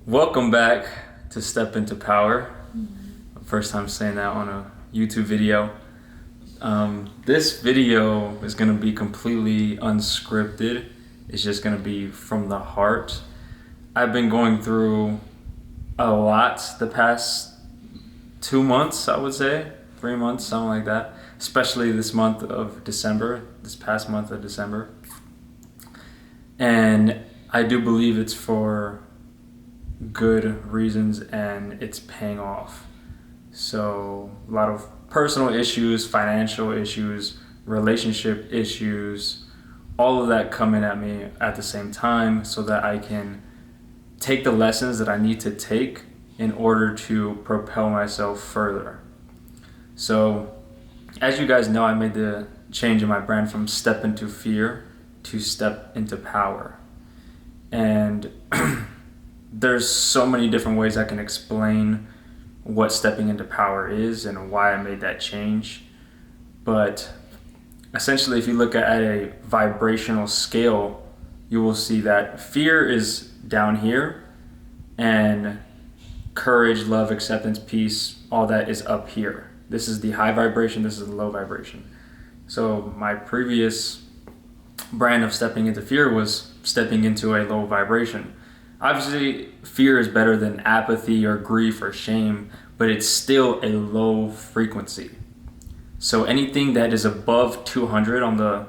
Welcome back to Step Into Power. First time saying that on a YouTube video. This video is going to be completely unscripted. It's just going to be from the heart. I've been going through a lot the past 2 months, I would say, 3 months, something like that. Especially this past month of December. And I do believe it's for good reasons and it's paying off. So a lot of personal issues, financial issues, relationship issues, all of that coming at me at the same time so that I can take the lessons that I need to take in order to propel myself further. So as you guys know, I made the change in my brand from Step Into Fear to Step Into Power. And there's so many different ways I can explain what stepping into power is and why I made that change. But essentially, if you look at a vibrational scale, you will see that fear is down here and courage, love, acceptance, peace, all that is up here. This is the high vibration, this is the low vibration. So my previous brand of stepping into fear was stepping into a low vibration. Obviously, fear is better than apathy or grief or shame, but it's still a low frequency. So anything that is above 200 on the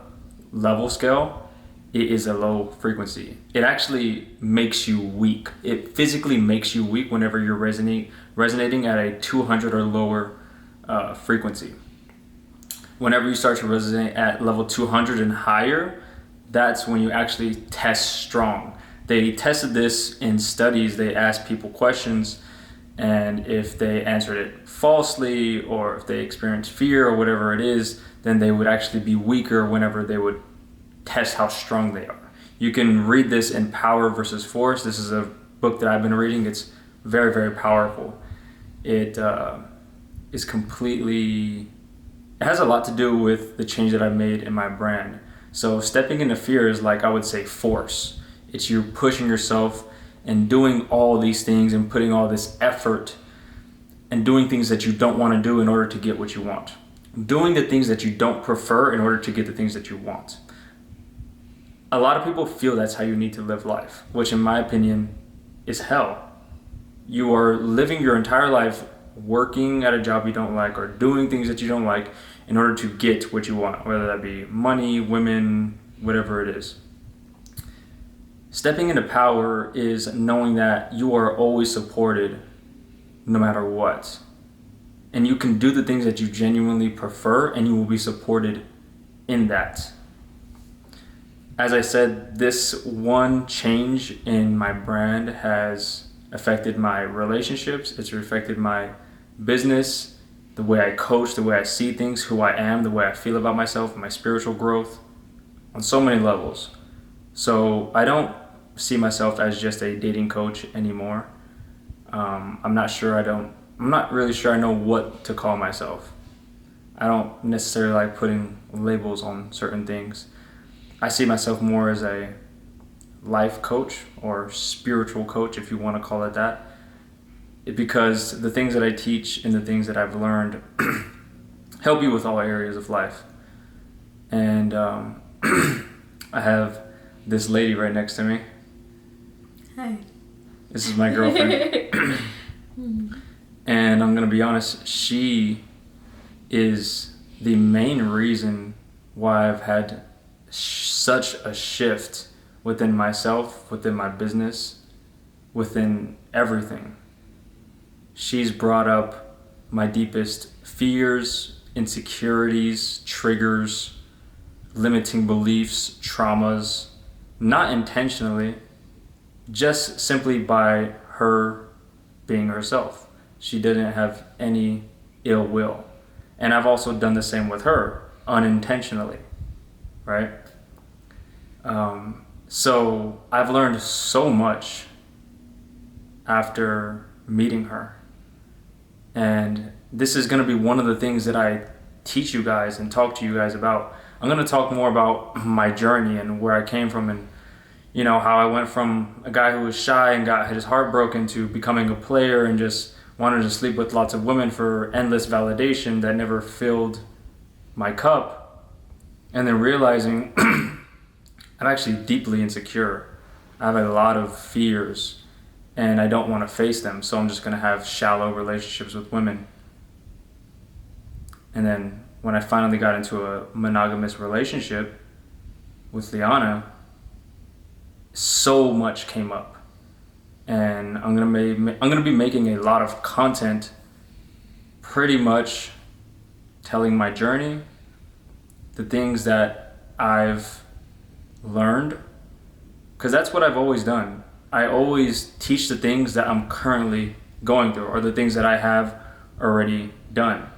level scale, it is a low frequency. It actually makes you weak. It physically makes you weak whenever you're resonating at a 200 or lower frequency. Whenever you start to resonate at level 200 and higher, that's when you actually test strong. They tested this in studies. They asked people questions, and if they answered it falsely or if they experienced fear or whatever it is, then they would actually be weaker whenever they would test how strong they are. You can read this in Power versus Force. This is a book that I've been reading. It's very, very powerful. It has a lot to do with the change that I made in my brand. So stepping into fear is like, I would say, force. It's you pushing yourself and doing all these things and putting all this effort and doing things that you don't want to do in order to get what you want. Doing the things that you don't prefer in order to get the things that you want. A lot of people feel that's how you need to live life, which in my opinion is hell. You are living your entire life working at a job you don't like or doing things that you don't like in order to get what you want, whether that be money, women, whatever it is. Stepping into power is knowing that you are always supported no matter what. And you can do the things that you genuinely prefer and you will be supported in that. As I said, this one change in my brand has affected my relationships. It's affected my business, the way I coach, the way I see things, who I am, the way I feel about myself, my spiritual growth on so many levels. So I don't see myself as just a dating coach anymore. I'm not really sure I know what to call myself. I don't necessarily like putting labels on certain things. I see myself more as a life coach or spiritual coach, if you want to call it that. Because the things that I teach and the things that I've learned help you with all areas of life. And I have this lady right next to me. Hi. This is my girlfriend. And I'm going to be honest, she is the main reason why I've had such a shift within myself, within my business, within everything. She's brought up my deepest fears, insecurities, triggers, limiting beliefs, traumas, not intentionally, just simply by her being herself. She didn't have any ill will. And I've also done the same with her, unintentionally, right? So I've learned so much after meeting her. And this is going to be one of the things that I teach you guys and talk to you guys about. I'm going to talk more about my journey and where I came from and how I went from a guy who was shy and got his heart broken to becoming a player and just wanted to sleep with lots of women for endless validation that never filled my cup. And then realizing I'm actually deeply insecure. I have a lot of fears and I don't want to face them. So I'm just going to have shallow relationships with women. And then when I finally got into a monogamous relationship with Liana, so much came up. And I'm gonna be making a lot of content, pretty much telling my journey, the things that I've learned, because that's what I've always done. I always teach the things that I'm currently going through, or the things that I have already done.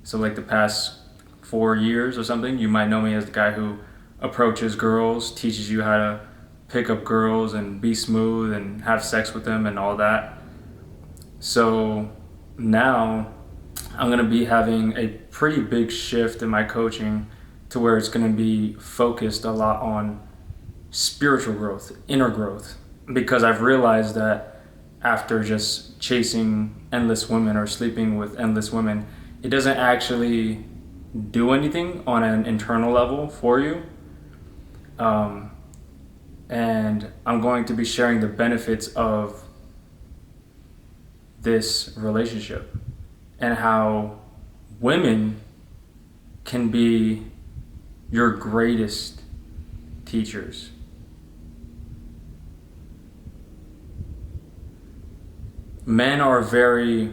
So like the past 4 years or something, you might know me as the guy who approaches girls, teaches you how to pick up girls and be smooth and have sex with them and all that. So now I'm going to be having a pretty big shift in my coaching to where it's going to be focused a lot on spiritual growth, inner growth, because I've realized that after just chasing endless women or sleeping with endless women, it doesn't actually do anything on an internal level for you. And I'm going to be sharing the benefits of this relationship and how women can be your greatest teachers. Men are very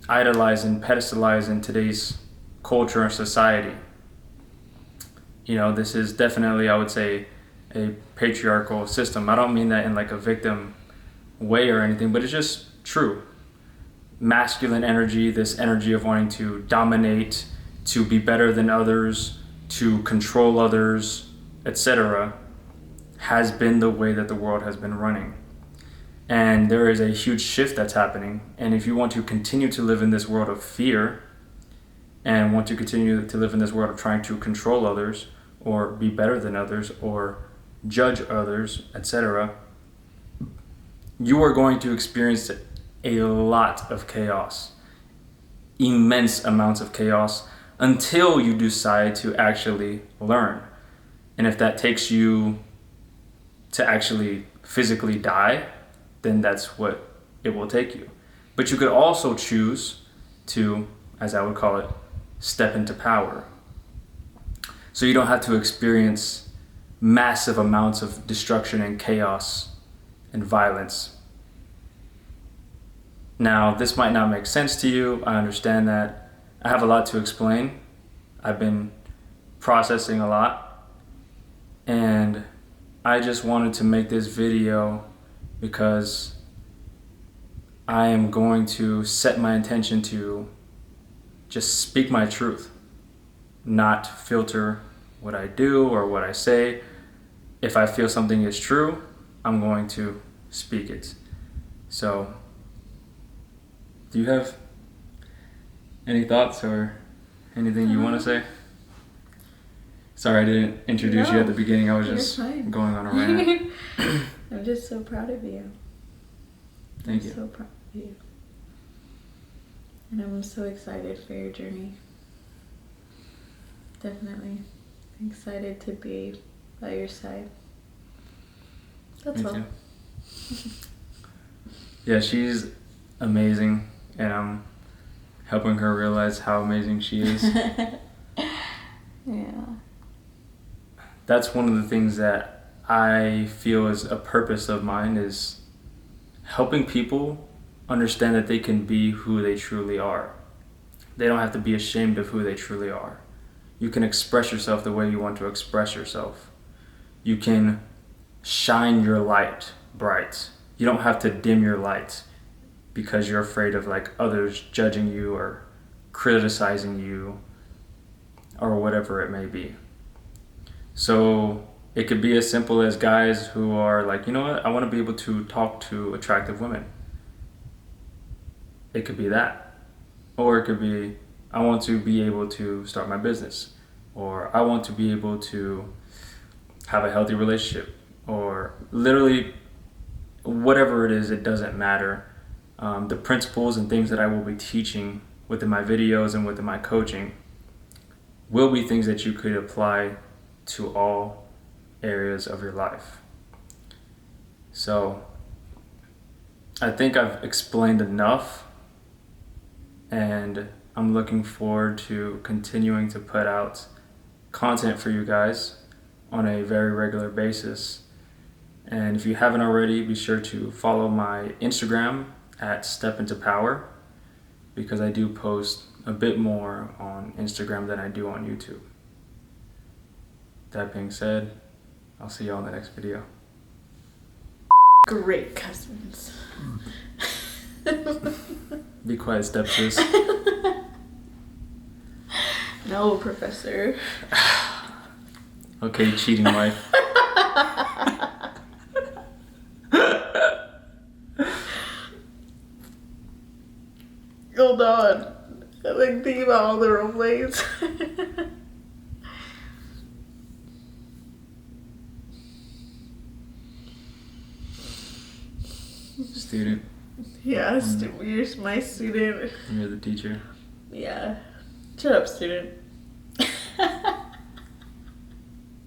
idolized and pedestalized in today's culture and society. This is definitely, I would say, a patriarchal system. I don't mean that in like a victim way or anything, but it's just true. Masculine energy, this energy of wanting to dominate, to be better than others, to control others, etc., has been the way that the world has been running. And there is a huge shift that's happening. And if you want to continue to live in this world of fear and want to continue to live in this world of trying to control others or be better than others or judge others, etc., you are going to experience a lot of chaos, immense amounts of chaos, until you decide to actually learn. And if that takes you to actually physically die, then that's what it will take you. But you could also choose to, as I would call it, step into power. So you don't have to experience massive amounts of destruction and chaos and violence. Now, this might not make sense to you. I understand that. I have a lot to explain. I've been processing a lot. And I just wanted to make this video because I am going to set my intention to just speak my truth, not filter what I do or what I say. If I feel something is true, I'm going to speak it. So, do you have any thoughts or anything you want to say? Sorry I didn't introduce you at the beginning. I was just going on a rant. I'm just so proud of you. Thank you. I'm so proud of you. And I'm so excited for your journey. Definitely. I'm excited to be by your side. That's Me all. too. Yeah, she's amazing, and I'm helping her realize how amazing she is. Yeah. That's one of the things that I feel is a purpose of mine, is helping people understand that they can be who they truly are. They don't have to be ashamed of who they truly are. You can express yourself the way you want to express yourself. You can shine your light bright. You don't have to dim your light because you're afraid of like others judging you or criticizing you or whatever it may be. So it could be as simple as guys who are like, you know what, I want to be able to talk to attractive women. It could be that. Or it could be, I want to be able to start my business. Or I want to be able to have a healthy relationship. or literally whatever it is, it doesn't matter. The principles and things that I will be teaching within my videos and within my coaching will be things that you could apply to all areas of your life. So I think I've explained enough, and I'm looking forward to continuing to put out content for you guys on a very regular basis. And if you haven't already, be sure to follow my Instagram at Step Into Power, because I do post a bit more on Instagram than I do on YouTube. That being said, I'll see you all in the next video. Great cousins. Be quiet, stepsis. No, Professor. Okay, cheating wife. Hold on. I like thinking about all the role plays. Student, Yeah, you're my student. you're the teacher. Yeah. Shut up, student.